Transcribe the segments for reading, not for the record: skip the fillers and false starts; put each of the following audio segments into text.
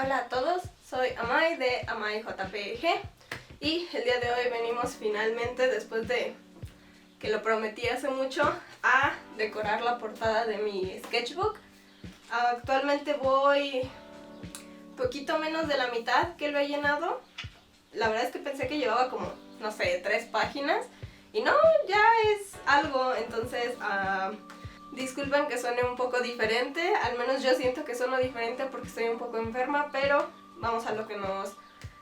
Hola a todos, soy Amay de Amay JPG y el día de hoy venimos finalmente, después de que lo prometí hace mucho, a decorar la portada de mi sketchbook. Actualmente voy poquito menos de la mitad que lo he llenado. La verdad es que pensé que llevaba como, no sé, 3 páginas y no, ya es algo, entonces disculpen que suene un poco diferente, al menos yo siento que sueno diferente porque estoy un poco enferma, pero vamos a lo que nos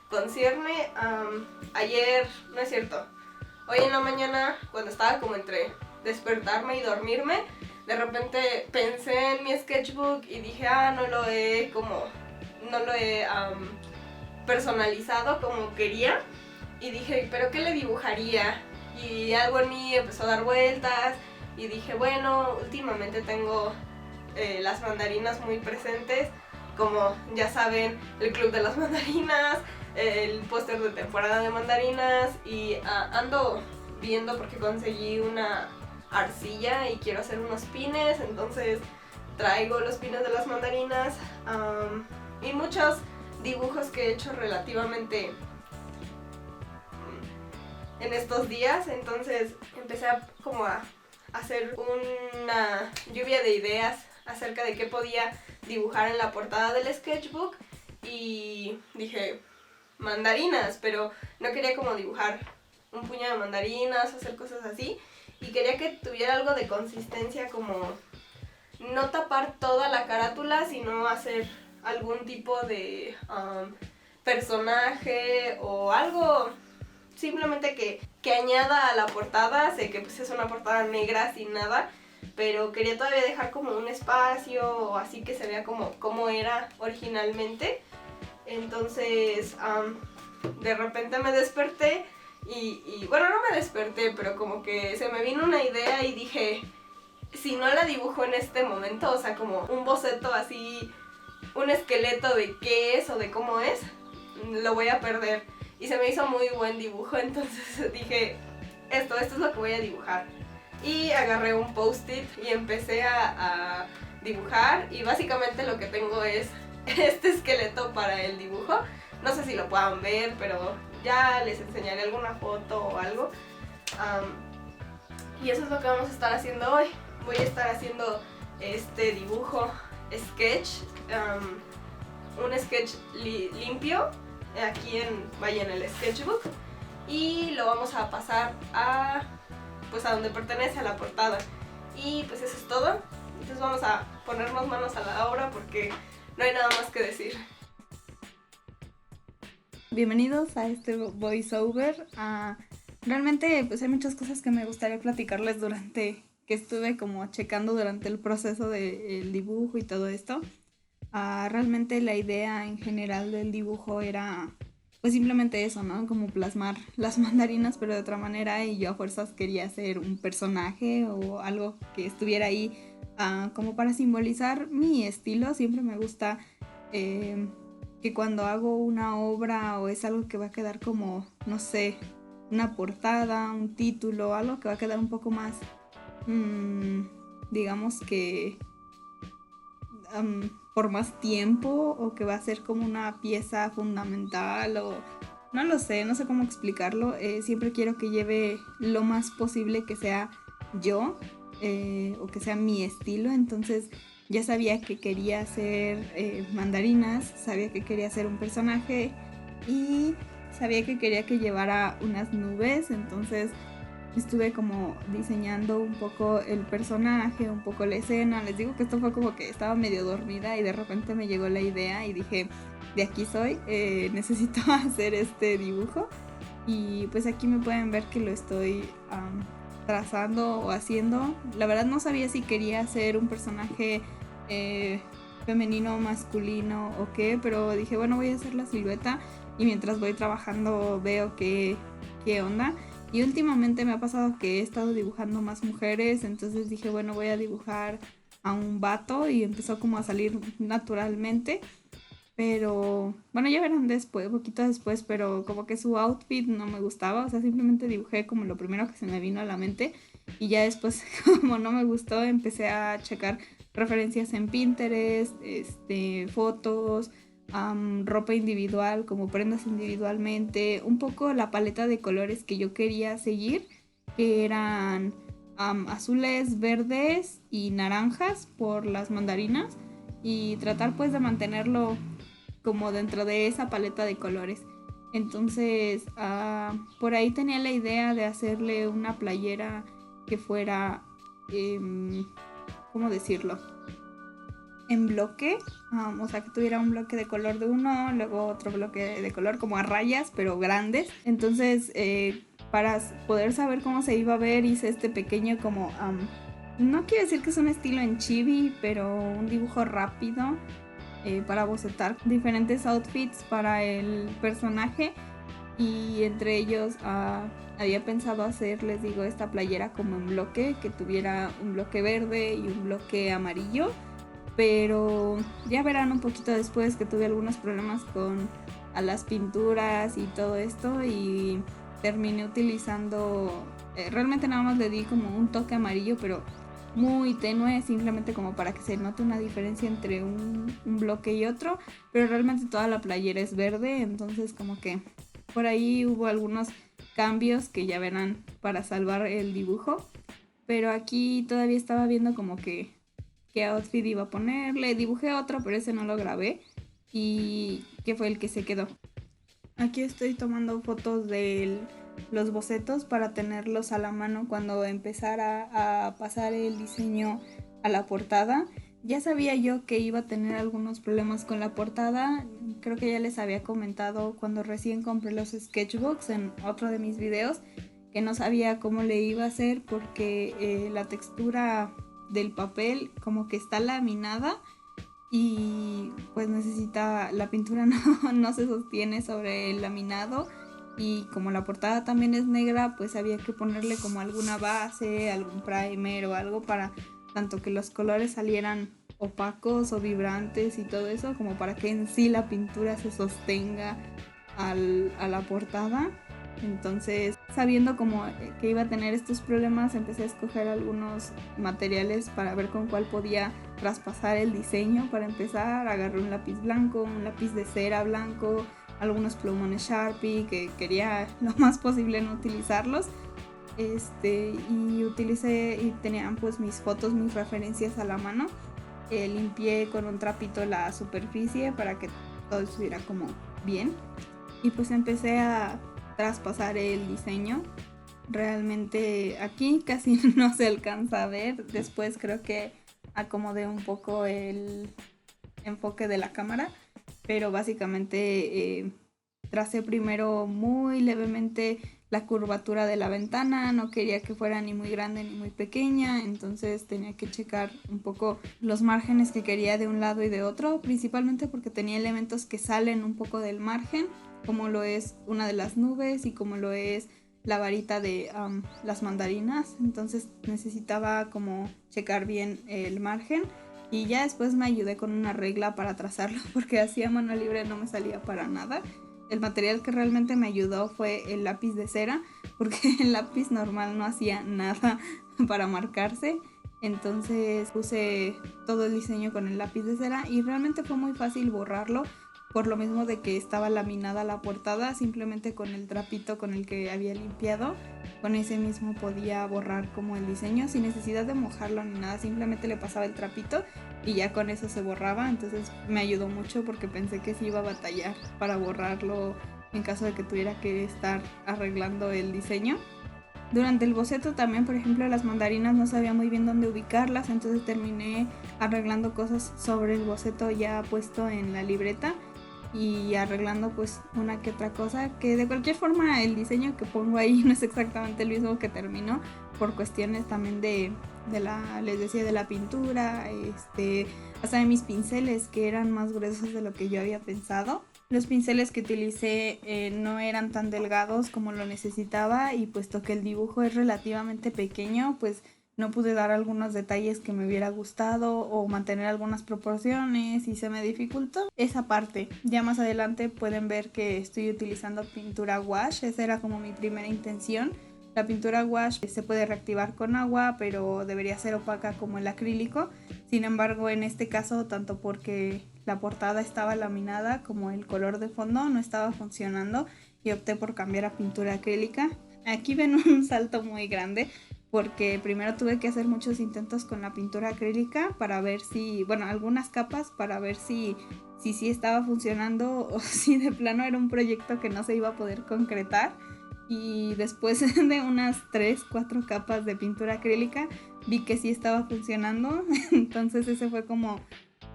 concierne. Ayer, no es cierto, hoy en la mañana, cuando estaba como entre despertarme y dormirme, de repente pensé en mi sketchbook y dije, no lo he personalizado como quería, y dije, pero ¿qué le dibujaría? Y algo en mí empezó a dar vueltas y dije, bueno, últimamente tengo las mandarinas muy presentes, como ya saben, el club de las mandarinas, el póster de temporada de mandarinas, y ando viendo porque conseguí una arcilla y quiero hacer unos pines, entonces traigo los pines de las mandarinas y muchos dibujos que he hecho relativamente en estos días, entonces empecé a hacer una lluvia de ideas acerca de qué podía dibujar en la portada del sketchbook y dije mandarinas, pero no quería como dibujar un puñado de mandarinas o hacer cosas así, y quería que tuviera algo de consistencia, como no tapar toda la carátula, sino hacer algún tipo de personaje o algo simplemente que añada a la portada. Sé que pues es una portada negra sin nada, pero quería todavía dejar como un espacio o así que se vea como era originalmente. Entonces de repente me desperté y bueno, no me desperté, pero como que se me vino una idea y dije, si no la dibujo en este momento, o sea, como un boceto así, un esqueleto de qué es o de cómo es, lo voy a perder. Y se me hizo muy buen dibujo, entonces dije, esto es lo que voy a dibujar. Y agarré un post-it y empecé a dibujar, y básicamente lo que tengo es este esqueleto para el dibujo. No sé si lo puedan ver, pero ya les enseñaré alguna foto o algo. Y eso es lo que vamos a estar haciendo hoy. Voy a estar haciendo este dibujo sketch, un sketch limpio aquí en el sketchbook, y lo vamos a pasar a donde pertenece a la portada. Y pues eso es todo. Entonces vamos a ponernos manos a la obra porque no hay nada más que decir. Bienvenidos a este voiceover. Realmente pues hay muchas cosas que me gustaría platicarles durante que estuve como checando durante el proceso del dibujo y todo esto. Realmente la idea en general del dibujo era pues simplemente eso, ¿no? Como plasmar las mandarinas pero de otra manera, y yo a fuerzas quería hacer un personaje o algo que estuviera ahí como para simbolizar mi estilo. Siempre me gusta que cuando hago una obra o es algo que va a quedar como, no sé, una portada, un título, algo que va a quedar un poco más, digamos que por más tiempo, o que va a ser como una pieza fundamental, o no lo sé, no sé cómo explicarlo. Siempre quiero que lleve lo más posible que sea yo, o que sea mi estilo. Entonces ya sabía que quería hacer mandarinas, sabía que quería hacer un personaje y sabía que quería que llevara unas nubes. Entonces estuve como diseñando un poco el personaje, un poco la escena. Les digo que esto fue como que estaba medio dormida y de repente me llegó la idea y dije, de aquí soy, necesito hacer este dibujo. Y pues aquí me pueden ver que lo estoy trazando o haciendo. La verdad no sabía si quería hacer un personaje femenino, masculino o qué, pero dije, bueno, voy a hacer la silueta y mientras voy trabajando veo qué onda. Y últimamente me ha pasado que he estado dibujando más mujeres, entonces dije, bueno, voy a dibujar a un vato, y empezó como a salir naturalmente. Pero bueno, ya verán después, poquito después, pero como que su outfit no me gustaba, o sea, simplemente dibujé como lo primero que se me vino a la mente, y ya después como no me gustó, empecé a checar referencias en Pinterest, fotos, ropa individual, como prendas individualmente, un poco la paleta de colores que yo quería seguir, que eran azules, verdes y naranjas por las mandarinas, y tratar pues de mantenerlo como dentro de esa paleta de colores. Entonces por ahí tenía la idea de hacerle una playera que fuera, ¿cómo decirlo?, en bloque, o sea, que tuviera un bloque de color de uno, luego otro bloque de color como a rayas, pero grandes. Entonces, para poder saber cómo se iba a ver, hice este pequeño como, no quiero decir que es un estilo en chibi, pero un dibujo rápido para bocetar diferentes outfits para el personaje. Y entre ellos había pensado hacer, les digo, esta playera como en bloque, que tuviera un bloque verde y un bloque amarillo. Pero ya verán un poquito después que tuve algunos problemas con las pinturas y todo esto, y terminé utilizando, realmente nada más le di como un toque amarillo, pero muy tenue, simplemente como para que se note una diferencia entre un bloque y otro, pero realmente toda la playera es verde, entonces como que por ahí hubo algunos cambios que ya verán para salvar el dibujo. Pero aquí todavía estaba viendo como que qué outfit iba a ponerle. Dibujé otro, pero ese no lo grabé, y que fue el que se quedó. Aquí estoy tomando fotos de los bocetos para tenerlos a la mano cuando empezara a pasar el diseño a la portada. Ya sabía yo que iba a tener algunos problemas con la portada. Creo que ya les había comentado cuando recién compré los sketchbooks en otro de mis videos, que no sabía cómo le iba a hacer porque la textura del papel como que está laminada y pues necesita, la pintura no se sostiene sobre el laminado, y como la portada también es negra, pues había que ponerle como alguna base, algún primer o algo para tanto que los colores salieran opacos o vibrantes y todo eso, como para que en sí la pintura se sostenga a la portada. Entonces, sabiendo como que iba a tener estos problemas, empecé a escoger algunos materiales para ver con cuál podía traspasar el diseño. Para empezar, agarré un lápiz blanco, un lápiz de cera blanco, algunos plumones Sharpie, que quería lo más posible no utilizarlos. Y utilicé, y tenían pues mis fotos, mis referencias a la mano. Limpié con un trapito la superficie para que todo estuviera como bien. Y pues empecé a traspasar el diseño. Realmente aquí casi no se alcanza a ver. Después creo que acomodé un poco el enfoque de la cámara, pero básicamente tracé primero muy levemente la curvatura de la ventana. No quería que fuera ni muy grande ni muy pequeña, entonces tenía que checar un poco los márgenes que quería de un lado y de otro, principalmente porque tenía elementos que salen un poco del margen, como lo es una de las nubes y como lo es la varita de las mandarinas. Entonces necesitaba como checar bien el margen, y ya después me ayudé con una regla para trazarlo, porque así a mano libre no me salía para nada. El material que realmente me ayudó fue el lápiz de cera, porque el lápiz normal no hacía nada para marcarse. Entonces puse todo el diseño con el lápiz de cera y realmente fue muy fácil borrarlo, por lo mismo de que estaba laminada la portada. Simplemente con el trapito con el que había limpiado, con ese mismo podía borrar como el diseño sin necesidad de mojarlo ni nada. Simplemente le pasaba el trapito y ya con eso se borraba. Entonces me ayudó mucho porque pensé que sí iba a batallar para borrarlo en caso de que tuviera que estar arreglando el diseño. Durante el boceto también, por ejemplo, las mandarinas no sabía muy bien dónde ubicarlas, entonces terminé arreglando cosas sobre el boceto ya puesto en la libreta y arreglando pues una que otra cosa, que de cualquier forma el diseño que pongo ahí no es exactamente el mismo que terminó, por cuestiones también les decía, de la pintura, hasta de mis pinceles, que eran más gruesos de lo que yo había pensado. Los pinceles que utilicé no eran tan delgados como lo necesitaba, y puesto que el dibujo es relativamente pequeño, pues no pude dar algunos detalles que me hubiera gustado o mantener algunas proporciones, y se me dificultó esa parte. Ya más adelante pueden ver que estoy utilizando pintura wash. Esa era como mi primera intención, La pintura wash se puede reactivar con agua, pero debería ser opaca como el acrílico. Sin embargo, en este caso, tanto porque la portada estaba laminada como el color de fondo no estaba funcionando y opté por cambiar a pintura acrílica. Aquí ven un salto muy grande porque primero tuve que hacer muchos intentos con la pintura acrílica para ver si, bueno, algunas capas para ver si estaba funcionando o si de plano era un proyecto que no se iba a poder concretar. Y después de unas 3-4 capas de pintura acrílica vi que sí estaba funcionando. Entonces ese fue como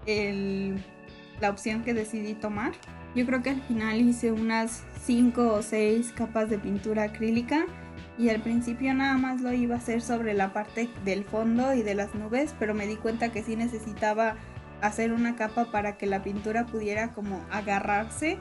la opción que decidí tomar. Yo creo que al final hice unas 5 o 6 capas de pintura acrílica y al principio nada más lo iba a hacer sobre la parte del fondo y de las nubes, pero me di cuenta que sí necesitaba hacer una capa para que la pintura pudiera como agarrarse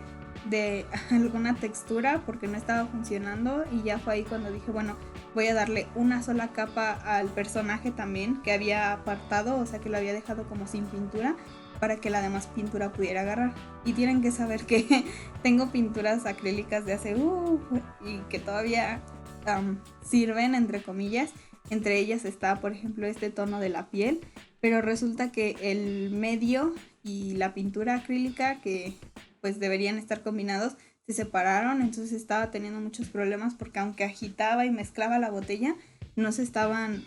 de alguna textura porque no estaba funcionando, y ya fue ahí cuando dije, bueno, voy a darle una sola capa al personaje también que había apartado, o sea que lo había dejado como sin pintura para que la demás pintura pudiera agarrar. Y tienen que saber que tengo pinturas acrílicas de hace y que todavía sirven, entre comillas. Entre ellas está, por ejemplo, este tono de la piel, pero resulta que el medio y la pintura acrílica, que pues deberían estar combinados, se separaron. Entonces estaba teniendo muchos problemas porque aunque agitaba y mezclaba la botella, no se estaban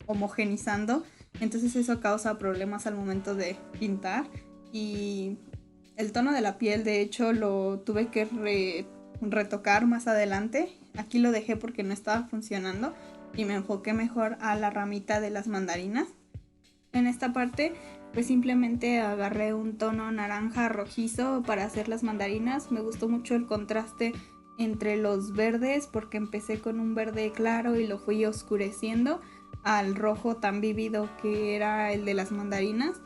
homogenizando. Entonces eso causa problemas al momento de pintar. Y el tono de la piel, de hecho, lo tuve que retocar más adelante. Aquí lo dejé porque no estaba funcionando y me enfoqué mejor a la ramita de las mandarinas. En esta parte pues simplemente agarré un tono naranja rojizo para hacer las mandarinas. Me gustó mucho el contraste entre los verdes porque empecé con un verde claro y lo fui oscureciendo al rojo tan vívido que era el de las mandarinas.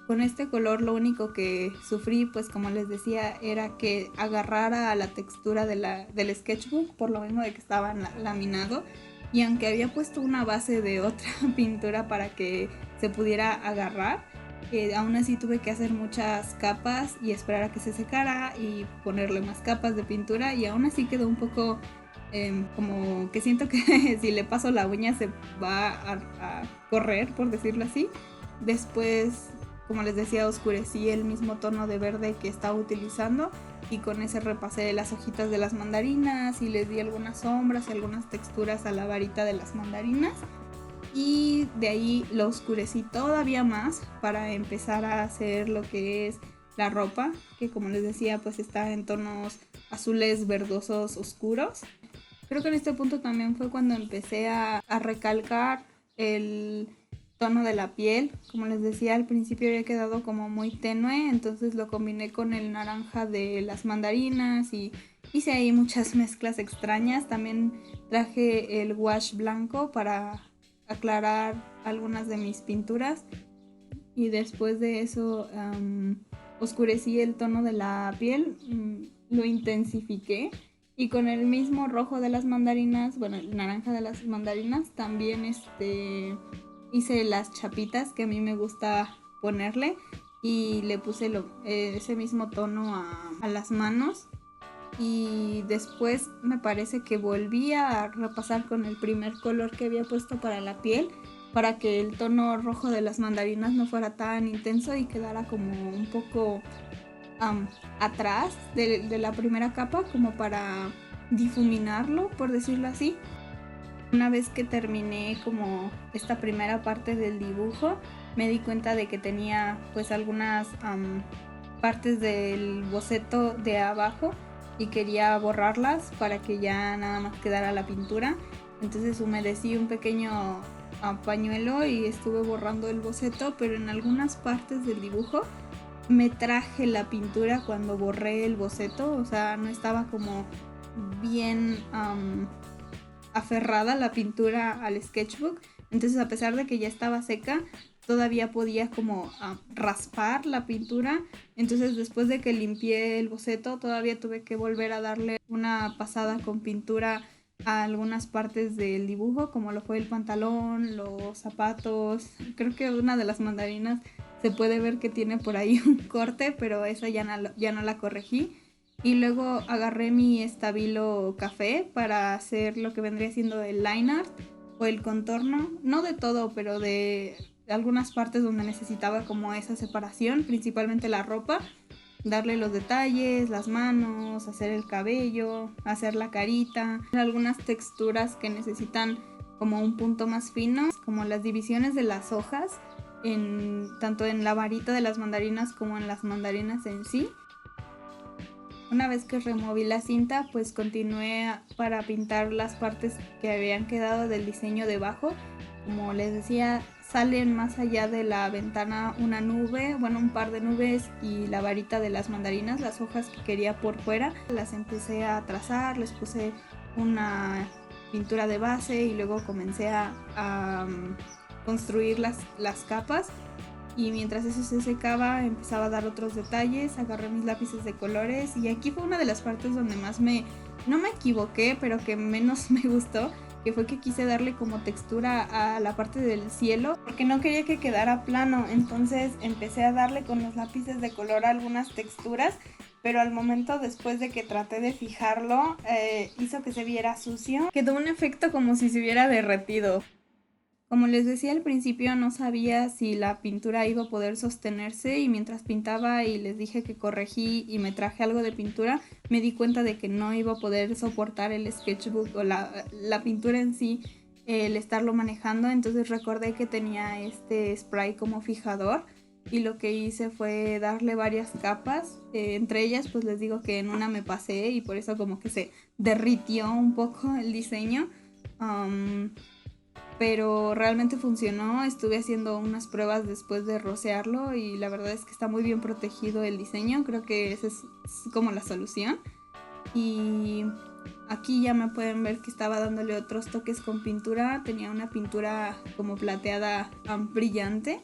Con este color lo único que sufrí, pues como les decía, era que agarrara a la textura del sketchbook, por lo mismo de que estaba laminado. Y aunque había puesto una base de otra pintura para que se pudiera agarrar, aún así tuve que hacer muchas capas y esperar a que se secara y ponerle más capas de pintura, y aún así quedó un poco como que siento que si le paso la uña se va a correr, por decirlo así. Después, como les decía, oscurecí el mismo tono de verde que estaba utilizando y con ese repasé las hojitas de las mandarinas y les di algunas sombras y algunas texturas a la varita de las mandarinas. Y de ahí lo oscurecí todavía más para empezar a hacer lo que es la ropa, que como les decía pues está en tonos azules verdosos oscuros. Creo que en este punto también fue cuando empecé a recalcar el tono de la piel. Como les decía, al principio había quedado como muy tenue, entonces lo combiné con el naranja de las mandarinas y hice ahí muchas mezclas extrañas. También traje el wash blanco para aclarar algunas de mis pinturas y después de eso oscurecí el tono de la piel, lo intensifiqué y con el mismo rojo de las mandarinas, bueno, el naranja de las mandarinas, también hice las chapitas que a mí me gusta ponerle y le puse ese mismo tono a las manos. Y después me parece que volví a repasar con el primer color que había puesto para la piel para que el tono rojo de las mandarinas no fuera tan intenso y quedara como un poco atrás de la primera capa, como para difuminarlo, por decirlo así. Una vez que terminé como esta primera parte del dibujo, me di cuenta de que tenía pues algunas partes del boceto de abajo y quería borrarlas para que ya nada más quedara la pintura. Entonces humedecí un pequeño pañuelo y estuve borrando el boceto, pero en algunas partes del dibujo me traje la pintura cuando borré el boceto, o sea, no estaba como bien aferrada la pintura al sketchbook. Entonces, a pesar de que ya estaba seca, todavía podía como raspar la pintura. Entonces, después de que limpié el boceto, todavía tuve que volver a darle una pasada con pintura a algunas partes del dibujo, como lo fue el pantalón, los zapatos. Creo que una de las mandarinas se puede ver que tiene por ahí un corte, pero esa ya no la corregí. Y luego agarré mi Stabilo café para hacer lo que vendría siendo el line art o el contorno, no de todo, pero de algunas partes donde necesitaba como esa separación, principalmente la ropa, darle los detalles, las manos, hacer el cabello, hacer la carita, algunas texturas que necesitan como un punto más fino, como las divisiones de las hojas, tanto en la varita de las mandarinas como en las mandarinas en sí. Una vez que removí la cinta, pues continué para pintar las partes que habían quedado del diseño debajo. Como les decía, salen más allá de la ventana una nube, bueno, un par de nubes y la varita de las mandarinas, las hojas que quería por fuera. Las empecé a trazar, les puse una pintura de base y luego comencé a construir las capas. Y mientras eso se secaba, empezaba a dar otros detalles, agarré mis lápices de colores y aquí fue una de las partes donde más no me equivoqué, pero que menos me gustó, que fue que quise darle como textura a la parte del cielo, porque no quería que quedara plano, entonces empecé a darle con los lápices de color algunas texturas, pero al momento después de que traté de fijarlo, hizo que se viera sucio, quedó un efecto como si se hubiera derretido. Como les decía al principio, no sabía si la pintura iba a poder sostenerse y mientras pintaba y les dije que corregí y me traje algo de pintura, me di cuenta de que no iba a poder soportar el sketchbook o la pintura en sí, el estarlo manejando. Entonces recordé que tenía este spray como fijador y lo que hice fue darle varias capas. Entre ellas pues les digo que en una me pasé y por eso como que se derritió un poco el diseño. Pero realmente funcionó, estuve haciendo unas pruebas después de rocearlo y la verdad es que está muy bien protegido el diseño, creo que esa es como la solución. Y aquí ya me pueden ver que estaba dándole otros toques con pintura, tenía una pintura como plateada brillante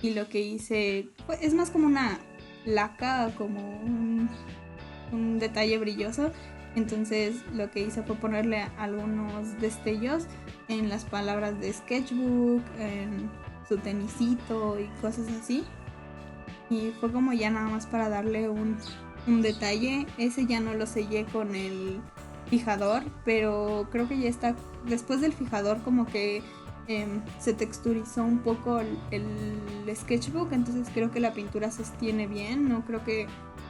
y lo que hice es más como una laca, como un detalle brilloso. Entonces lo que hice fue ponerle algunos destellos en las palabras de sketchbook, en su tenisito y cosas así. Y fue como ya nada más para darle un detalle. Ese ya no lo sellé con el fijador, pero creo que ya está, después del fijador como que se texturizó un poco el sketchbook, entonces creo que la pintura sostiene bien, no creo que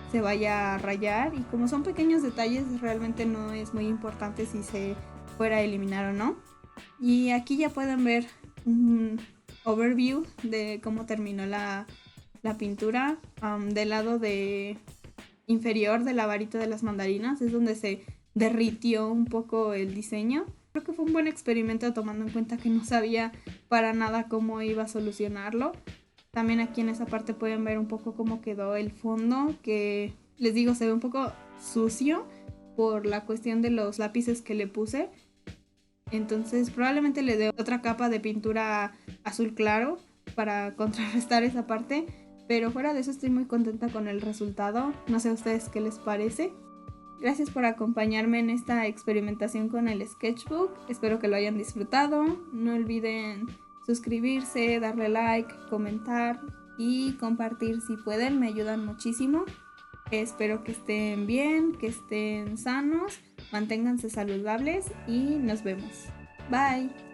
se vaya a rayar y como son pequeños detalles realmente no es muy importante si se fuera a eliminar o no. Y aquí ya pueden ver un overview de cómo terminó la pintura. Del lado inferior de la varita de las mandarinas es donde se derritió un poco el diseño. Creo que fue un buen experimento tomando en cuenta que no sabía para nada cómo iba a solucionarlo. También aquí en esa parte pueden ver un poco cómo quedó el fondo, que les digo se ve un poco sucio por la cuestión de los lápices que le puse. Entonces probablemente le dé otra capa de pintura azul claro para contrarrestar esa parte. Pero fuera de eso estoy muy contenta con el resultado. No sé a ustedes qué les parece. Gracias por acompañarme en esta experimentación con el sketchbook. Espero que lo hayan disfrutado. No olviden suscribirse, darle like, comentar y compartir si pueden. Me ayudan muchísimo. Espero que estén bien, que estén sanos, manténganse saludables y nos vemos. Bye.